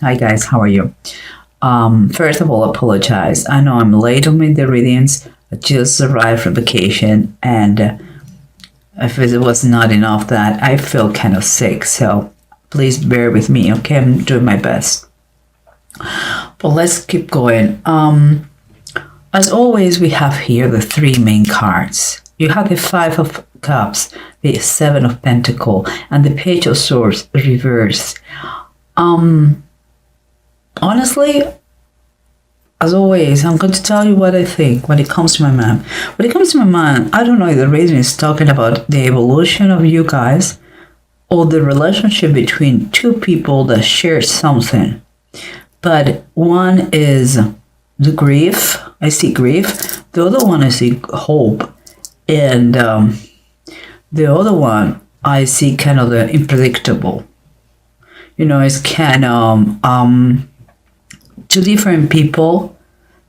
Hi guys, how are you? First of all, apologize. I know I'm late on the readings. I just arrived from vacation, and if it was not enough that I feel kind of sick, so please bear with me. Okay, I'm doing my best. But let's keep going. As always, we have here the three main cards. You have the Five of Cups, the Seven of Pentacles, and the Page of Swords reversed. Honestly, as always, I'm going to tell you what I think when it comes to my mind. When it comes to my mind, I don't know if the reading is talking about the evolution of you guys or the relationship between two people that share something. But one is the grief. I see grief. The other one I see hope. And the other one I see kind of the unpredictable. You know, it's kind of two different people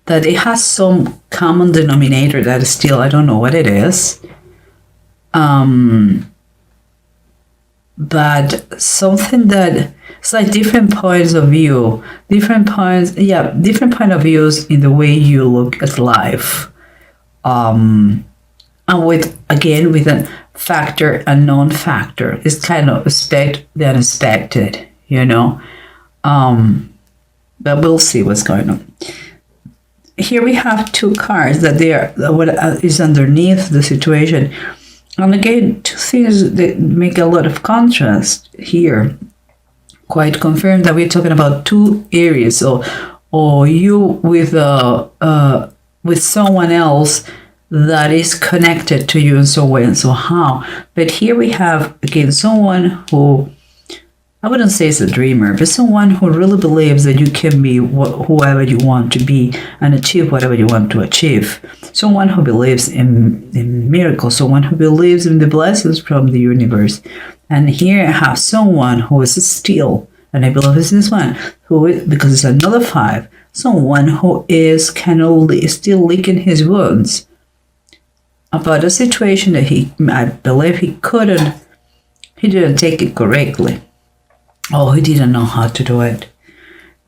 that it has some common denominator that is still, I don't know what it is. But something that it's like different points of view, different point of views in the way you look at life. And with a factor and non-factor, it's kind of expect the unexpected, you know. But we'll see what's going on. Here we have two cards that they are what is underneath the situation. And again, two things that make a lot of contrast here. Quite confirmed that we're talking about two Aries, or you with someone else that is connected to you in some way and somehow. But here we have again someone who, I wouldn't say it's a dreamer, but someone who really believes that you can be whoever you want to be and achieve whatever you want to achieve. Someone who believes in miracles, someone who believes in the blessings from the universe. And here I have someone who is still, and I believe it's this one, who is, because it's another five, someone who is kind of still licking his wounds about a situation that I believe he didn't take it correctly. Oh, he didn't know how to do it.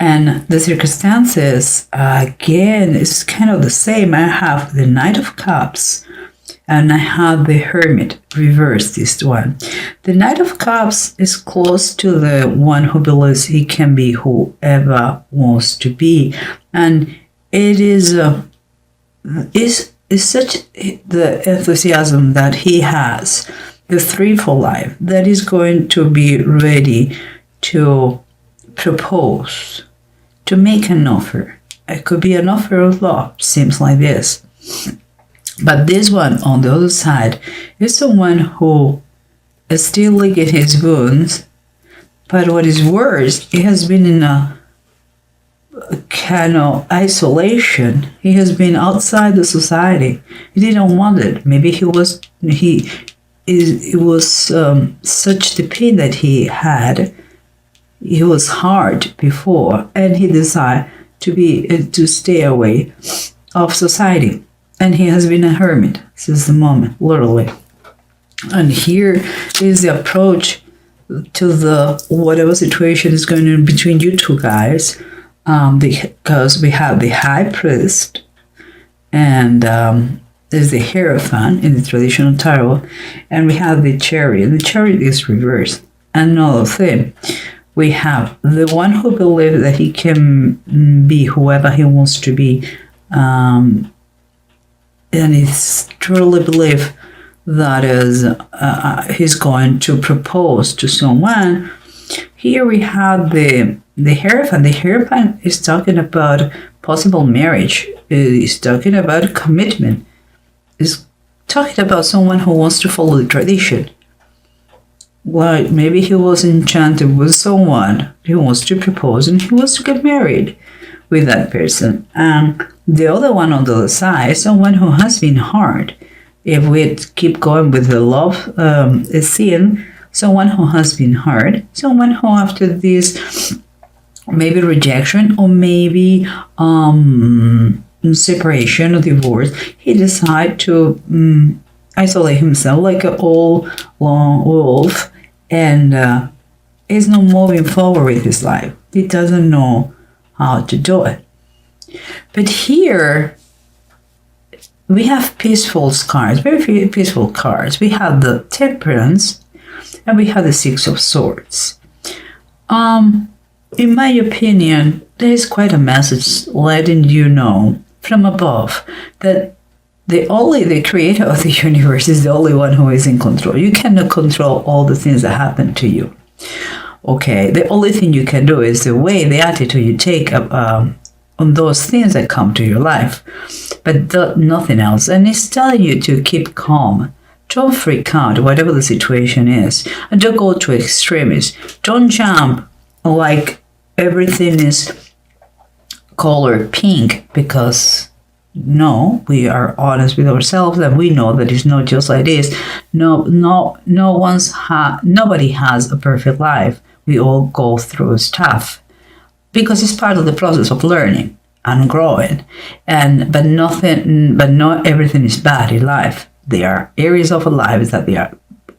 And the circumstances, again, is kind of the same. I have the Knight of Cups and I have the Hermit reversed, this one. The Knight of Cups is close to the one who believes he can be whoever wants to be. And it is such the enthusiasm that he has, the three for life, that is going to be ready to propose, to make an offer. It could be an offer of love, seems like this. But this one on the other side is someone who is still licking his wounds. But what is worse, he has been in a kind of isolation. He has been outside the society. He didn't want it. Maybe it was such the pain that he had. It was hard before, and he decided to stay away of society. And he has been a hermit since the moment, literally. And here is the approach to the whatever situation is going on between you two guys, because we have the High Priest and there's the Hierophant in the traditional tarot, and we have the Chariot. The Chariot is reversed. Another thing. We have the one who believes that he can be whoever he wants to be, and he truly believes that is he's going to propose to someone. Here we have the Hierophant. The Hierophant is talking about possible marriage. It's talking about commitment. It's talking about someone who wants to follow the tradition. Well, maybe he was enchanted with someone. He wants to propose and he wants to get married with that person. And the other one on the other side, someone who has been hurt. If we keep going with the love scene, someone who has been hurt, someone who after this maybe rejection or maybe separation or divorce, he decided to isolate himself like an old lone wolf, and is not moving forward with his life. He doesn't know how to do it. But here, we have peaceful cards, very peaceful cards. We have the Temperance, and we have the Six of Swords. In my opinion, there is quite a message letting you know from above that the creator of the universe is the only one who is in control. You cannot control all the things that happen to you. Okay, the only thing you can do is the way, the attitude you take on those things that come to your life, but nothing else. And it's telling you to keep calm. Don't freak out, whatever the situation is, and don't go to extremes. Don't jump like everything is colored pink, because no, we are honest with ourselves and we know that it's not just like this. Nobody has a perfect life. We all go through stuff because it's part of the process of learning and growing. But not everything is bad in life. There are areas of our lives that they are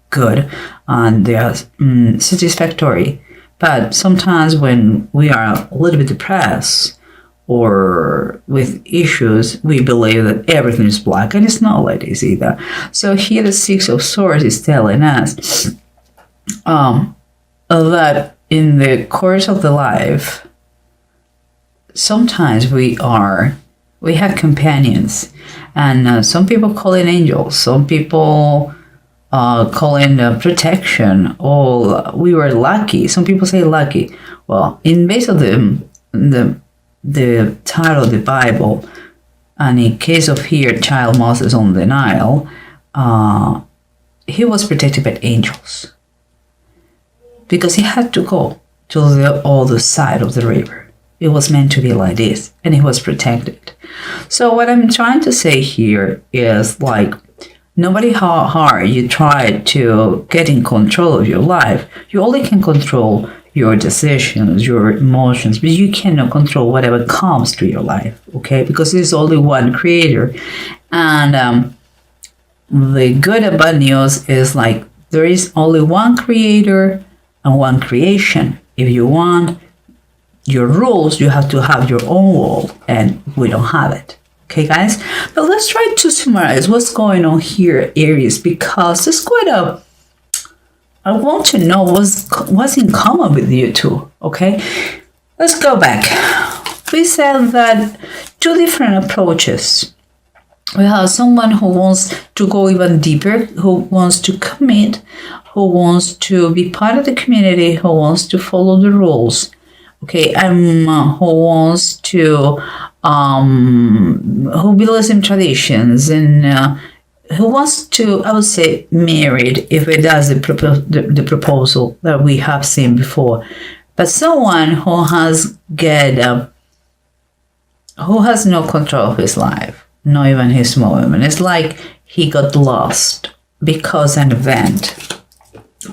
good and they are satisfactory. But sometimes when we are a little bit depressed or with issues, we believe that everything is black, and it's not like this either. So here the Six of Swords is telling us that in the course of the life, sometimes we have companions, and some people call it angels, some people call it protection, or we were lucky. Some people say lucky. Well, in base of the title of the Bible, and in case of here, child Moses on the Nile, he was protected by angels because he had to go to the other side of the river. It was meant to be like this, and he was protected. So what I'm trying to say here is, like, no matter how hard you try to get in control of your life, you only can control your decisions, your emotions, but you cannot control whatever comes to your life, okay? Because there's only one creator. And the good and bad news is, like, there is only one creator and one creation. If you want your rules, you have to have your own rule, and we don't have it. Okay, guys? But let's try to summarize what's going on here, Aries, because it's quite a... I want to know what's in common with you two, okay? Let's go back. We said that two different approaches. We have someone who wants to go even deeper, who wants to commit, who wants to be part of the community, who wants to follow the rules, okay? And who wants to, who believes in traditions, and who wants to, I would say, married, if it does the proposal that we have seen before. But someone who has who has no control of his life, not even his moment. It's like he got lost because an event.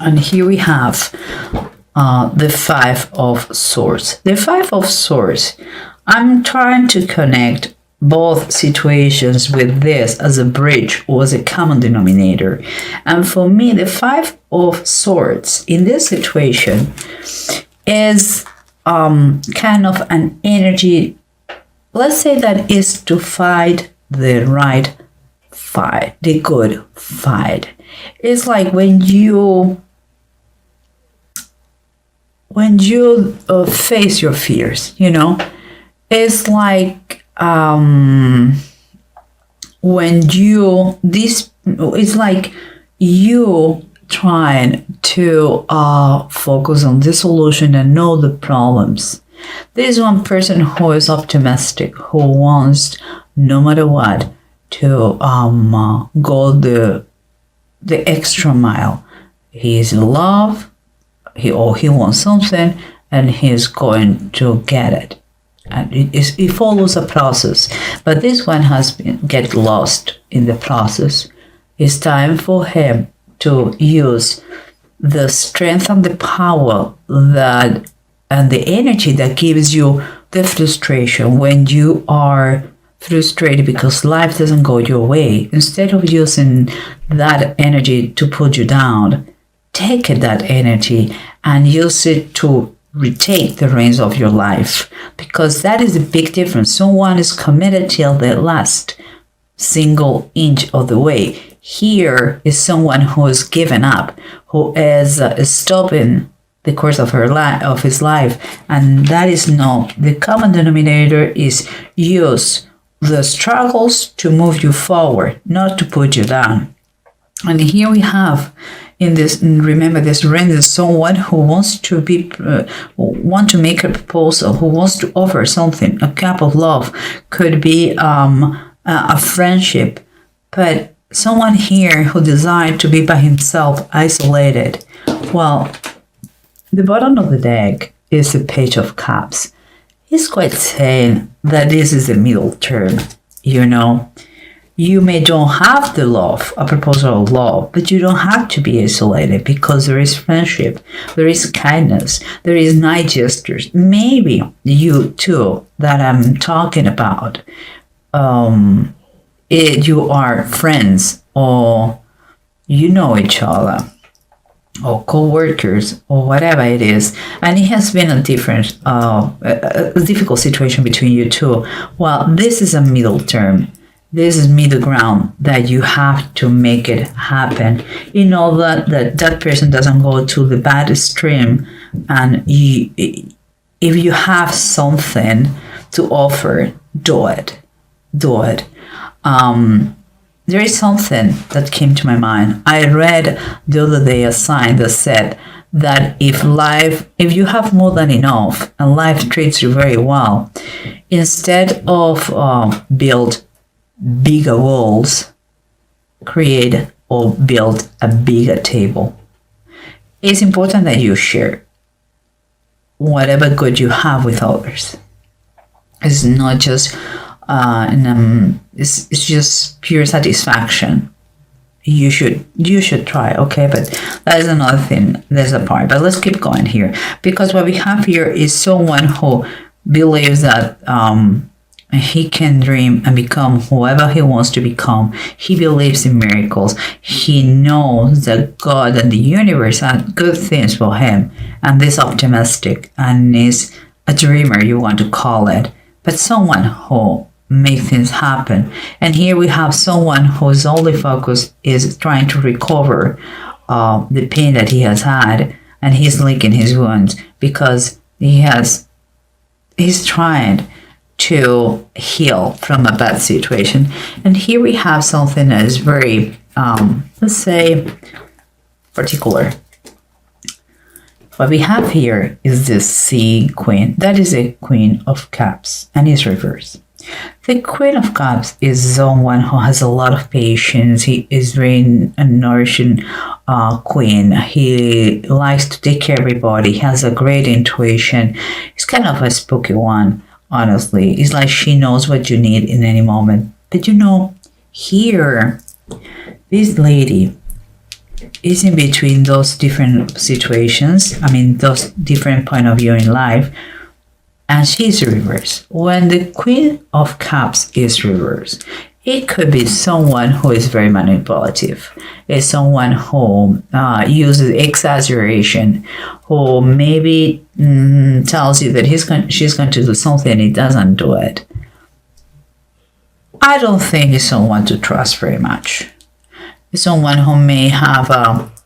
And here we have the Five of Swords. The Five of Swords, I'm trying to connect both situations with this as a bridge or as a common denominator. And for me, the Five of Swords in this situation is kind of an energy, let's say, that is to fight the right fight, the good fight. It's like when you face your fears, you know, it's like it's like you trying to focus on the solution and know the problems. There's one person who is optimistic, who wants, no matter what, to go the extra mile. He is in love, he wants something, and he's going to get it. And it follows a process, but this one has get lost in the process. It's time for him to use the strength and the power and the energy that gives you the frustration when you are frustrated because life doesn't go your way. Instead of using that energy to put you down, take that energy and use it to retake the reins of your life, because that is a big difference. Someone is committed till the last single inch of the way. Here is someone who has given up, who is stopping the course of his life, and that is not the common denominator. Is use the struggles to move you forward, not to put you down. And here we have in this, remember this ring is someone who wants to want to make a proposal, who wants to offer something. A cup of love could be a friendship, but someone here who desired to be by himself, isolated. Well, the bottom of the deck is the Page of Cups. He's quite saying that this is the middle term, you know. You may don't have the love, a proposal of love, but you don't have to be isolated, because there is friendship, there is kindness, there is nice gestures. Maybe you two that I'm talking about, you are friends, or you know each other, or co-workers, or whatever it is, and it has been a difficult situation between you two. Well, this is a middle term. This is middle ground that you have to make it happen. You know that person doesn't go to the bad extreme, and if you have something to offer, do it. There is something that came to my mind. I read the other day a sign that said that if you have more than enough and life treats you very well, instead of build bigger walls, create or build a bigger table. It's important that you share whatever good you have with others. It's not just it's just pure satisfaction. You should try, okay? But that is another thing. There's a part. But let's keep going here, because what we have here is someone who believes that he can dream and become whoever he wants to become. He believes in miracles. He knows that God and the universe have good things for him, and this optimistic and is a dreamer, you want to call it, but someone who make things happen. And here we have someone whose only focus is trying to recover the pain that he has had, and he's licking his wounds because he's trying to heal from a bad situation. And here we have something that is very let's say particular. What we have here is this Sea Queen. That is a Queen of Cups, and is reversed. The Queen of Cups is someone who has a lot of patience. He is very nourishing queen. He likes to take care of everybody. He has a great intuition. He's kind of a spooky one, honestly. It's like she knows what you need in any moment. But you know, here, this lady is in between those different situations. I mean, those different point of view in life. And she's reversed. When the Queen of Cups is reversed, it could be someone who is very manipulative. It's someone who uses exaggeration, who maybe tells you that she's going to do something and he doesn't do it. I don't think it's someone to trust very much. It's someone who may have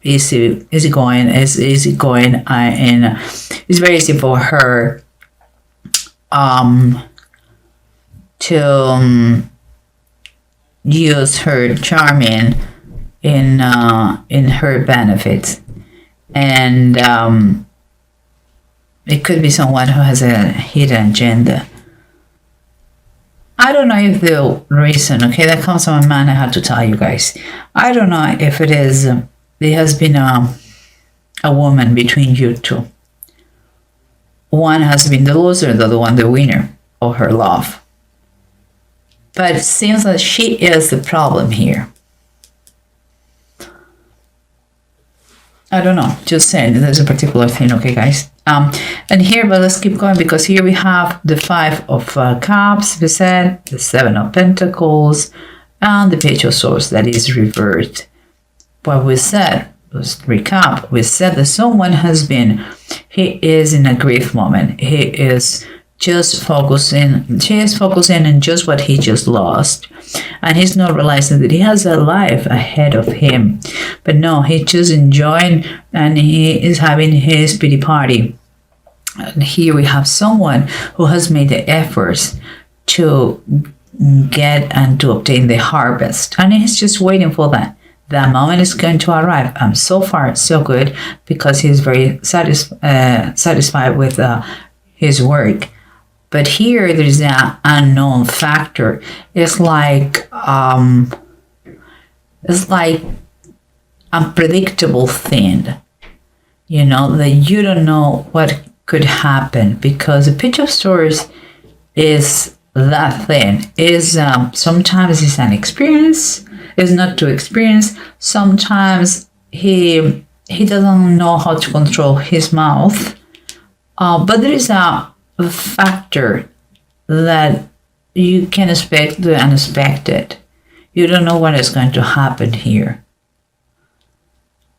easygoing, and it's very easy for her to use her charming in her benefits, and it could be someone who has a hidden agenda. I don't know if the reason, okay, that comes to my mind, I have to tell you guys. I don't know if it is, there has been a woman between you two. One has been the loser, the other one the winner of her love. But it seems that she is the problem here. I don't know, just saying, there's a particular thing, okay, guys? And here, but let's keep going, because here we have the Five of Cups, we said, the Seven of Pentacles, and the Page of Swords that is reversed. But we said, recap, we said that someone he is in a grief moment. He is just focusing, she is focusing on just what he just lost. And he's not realizing that he has a life ahead of him. But no, he's just enjoying and he is having his pity party. And here we have someone who has made the efforts to get and to obtain the harvest. And he's just waiting for that. That moment is going to arrive. So far, so good, because he's very satisfied with his work. But here there's an unknown factor. It's like unpredictable thing. You know, that you don't know what could happen, because the Page of Swords is that thing. Is sometimes it's an experience, is not to experience. Sometimes he doesn't know how to control his mouth. But there is a factor that you can expect the unexpected. You don't know what is going to happen here.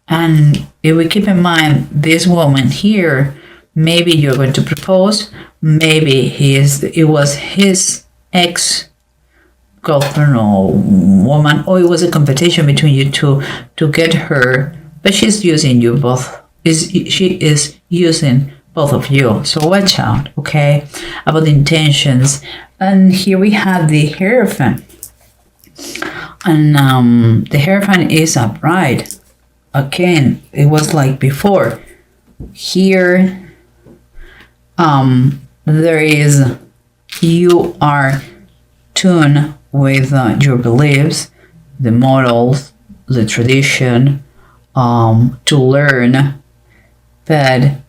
And if we keep in mind this woman here, maybe you're going to propose, maybe it was his ex-girlfriend or woman, or it was a competition between you two to get her, but she's using you both. She is using both of you. So watch out, okay, about the intentions. And here we have the Hierophant. And the Hierophant is upright. Again, it was like before. Here, there is, you are tuned with your beliefs, the morals, the tradition, to learn that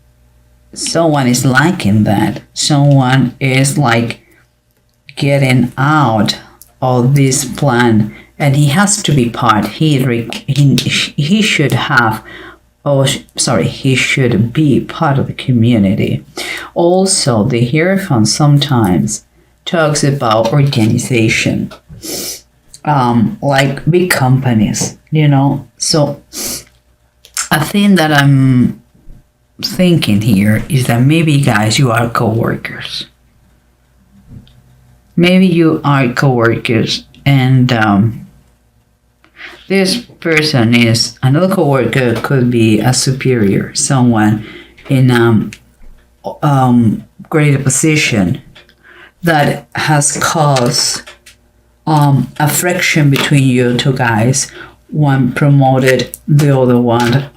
someone is liking that. Someone is like getting out of this plan, and he has to be part. He should have, he should be part of the community. Also, the Hierophant sometimes talks about organization, like big companies, you know. So a thing that I'm thinking here is that maybe, guys, you are co-workers. Maybe you are co-workers, and this person is another co-worker, could be a superior, someone in greater position that has caused a friction between you two guys. One promoted, the other one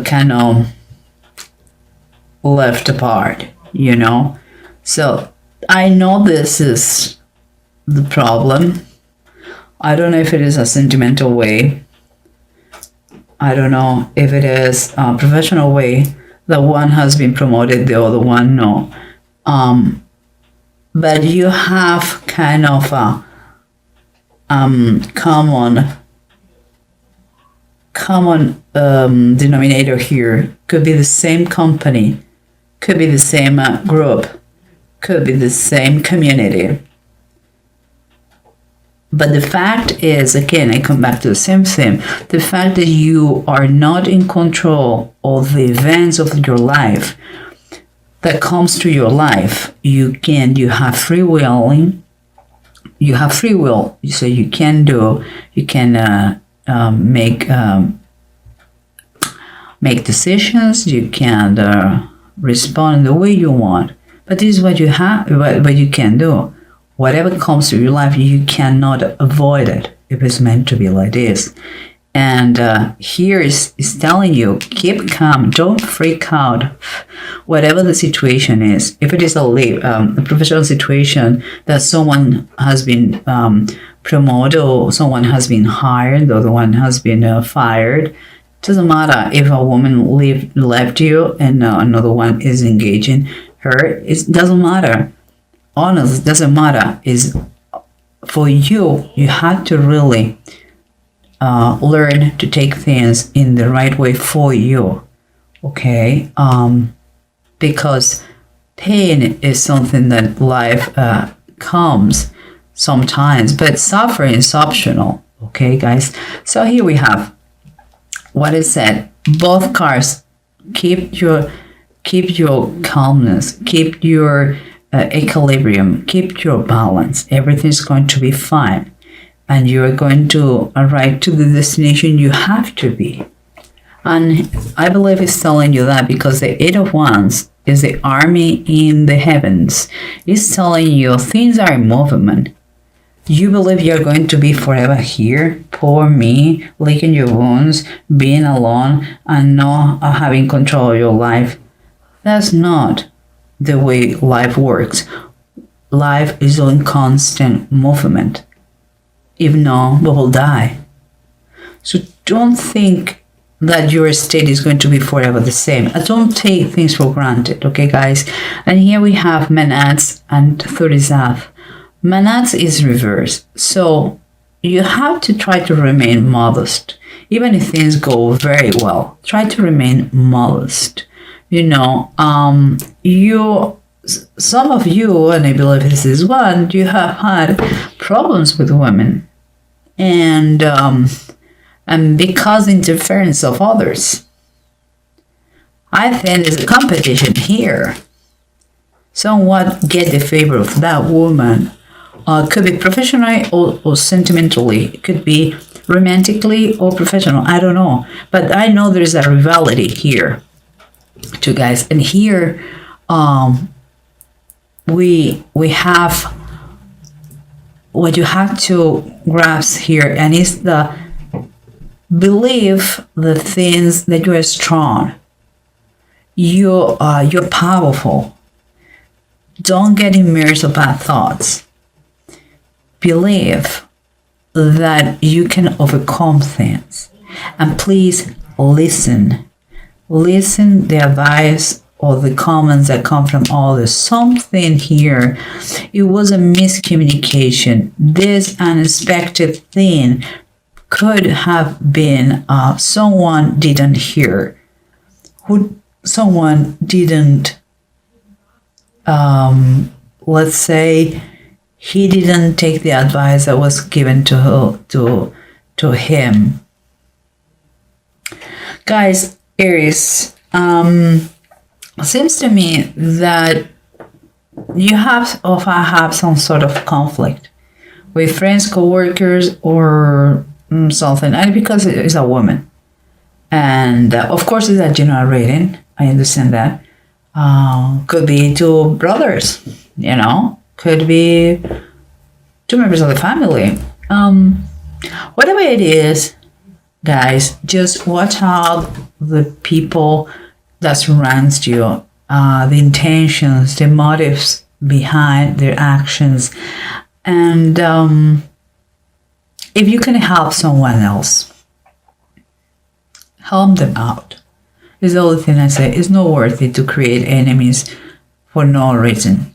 kind of left apart, you know. So I know this is the problem. I don't know if it is a sentimental way. I don't know if it is a professional way that one has been promoted, the other one no. But you have kind of a common denominator here. Could be the same company, could be the same group, could be the same community. But the fact is, again, I come back to the same thing. The fact that you are not in control of the events of your life that comes to your life. You have free willing. You have free will, so you can make decisions. You can respond the way you want. But this is what you have. What you can do. Whatever comes to your life, you cannot avoid it if it's meant to be like this. And here is telling you, keep calm, don't freak out, whatever the situation is. If it is a professional situation that someone has been promoted or someone has been hired, the other one has been fired, doesn't matter if a woman left you and another one is engaging her. It doesn't matter. Honest, doesn't matter. Is for you have to really learn to take things in the right way for you, okay? Because pain is something that life comes sometimes, but suffering is optional, okay, guys? So here we have what I said, both cards, keep your calmness, keep your equilibrium, keep your balance. Everything's going to be fine, and you are going to arrive to the destination you have to be. And I believe it's telling you that because the Eight of Wands is the army in the heavens. It's telling you things are in movement. You believe you're going to be forever here? Poor me, licking your wounds, being alone, and not having control of your life. That's not the way life works. Life is in constant movement. If not, we will die. So don't think that your state is going to be forever the same. Don't take things for granted, okay, guys? And here we have Manats and Thurisaf. Manats is reverse, so you have to try to remain modest. Even if things go very well, try to remain modest. Some of you, and I believe this is one, you have had problems with women, and because interference of others. I think there's a competition here. Someone get the favor of that woman. Could be professionally or sentimentally. It could be romantically or professional. I don't know. But I know there's a rivalry here, too, guys. And here, we have what you have to grasp here, and it's the believe the things that you are strong. You're powerful. Don't get immersed in bad thoughts. Believe that you can overcome things. And please listen. Listen the advice or the comments that come from others. Something here, it was a miscommunication. This unexpected thing could have been someone didn't hear. Someone didn't, let's say, he didn't take the advice that was given to him. Guys, Aries, seems to me that you have some sort of conflict with friends, co-workers, or something, and because it's a woman. And of course, it's a general reading. I understand that. Could be two brothers, could be two members of the family. Whatever it is, guys, just watch out the people that surrounds you, the intentions, the motives behind their actions. And if you can help someone else, help them out. Is the only thing I say. It's not worth it to create enemies for no reason.